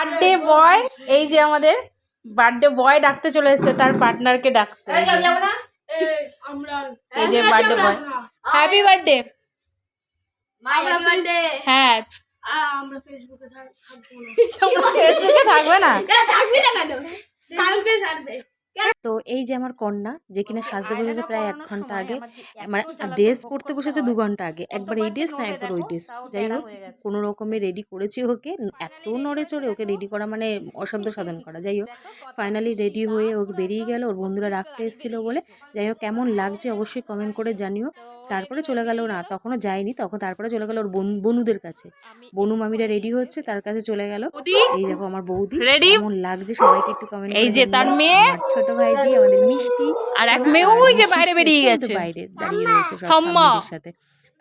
Birthday boy, এই যে আমাদের বার্থডে বয় ডাকতে চলে এসেছে তার পার্টনারকে ডাকতে। এই যে বার্থডে বয়, হ্যাপি বার্থডে। হ্যাঁ আমরা ফেসবুকে থাকবো তোমরা ফেসবুকে থাকবে না? কালকে ছাড়বে। তো এই যে আমার কন্যা, যে কিনা সাজতে বসেছে প্রায় 1 ঘন্টা আগে, মানে ড্রেস পরতে বসেছে 2 ঘন্টা আগে। একবার এই ড্রেস না একবার ওই ড্রেস। যাই হোক কোনো রকমে রেডি করেছি ওকে, এত নড়ে চড়ে ওকে রেডি করা মানে অসাধ্য সাধন করা। যাই হোক ফাইনালি রেডি হয়ে ও বেরিয়ে গেল, ওর বন্ধুরা রাখতে এসেছিল বলে। যাই হোক কেমন লাগছে অবশ্যই কমেন্ট করে জানিও। তারপরে চলে গেল, না তখনও যায়নি, তারপরে চলে গেল ওর বনুদের কাছে। বনু মামিরা রেডি হচ্ছে, তার কাছে চলে গেল। এই দেখো আমার বৌদি রেডি, কেমন লাগছে সবাইকে একটু কমেন্ট করে। এই যে তার মেয়ে, ছোট ভাইজি আমাদের মিষ্টি, আর এক মেয়ে ওই যে বাইরে বেরিয়ে গেছে, বাইরে দাঁড়িয়ে রয়েছে সব ফ্যামিলির সাথে।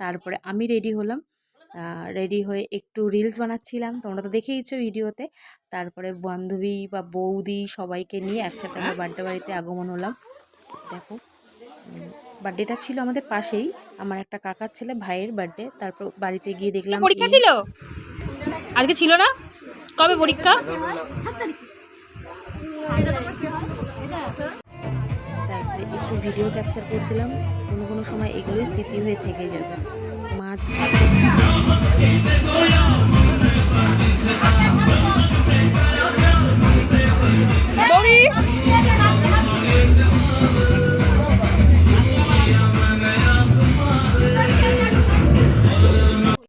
তারপরে আমি রেডি হলাম, রেডি হয়ে একটু রিলস বানাচ্ছিলাম, তোমরা তো দেখেইছো ভিডিওতে। তারপরে বান্ধবী বা বৌদি সবাইকে নিয়ে একসাথে আমার বার্থডে বাড়িতে আগমন হলাম। দেখো বার্থডেটা ছিল আমাদের পাশেই, আমার একটা কাকার ছেলে ভাইয়ের বার্থডে। তারপর বাড়িতে গিয়ে দেখলাম পরীক্ষা ছিল আজকে, ছিল না? কবে পরীক্ষা? তারপরে একটু ভিডিও ক্যাপচার করছিলাম, কোনো সময় এগুলোই স্মৃতি হয়ে থেকে যাবে। মা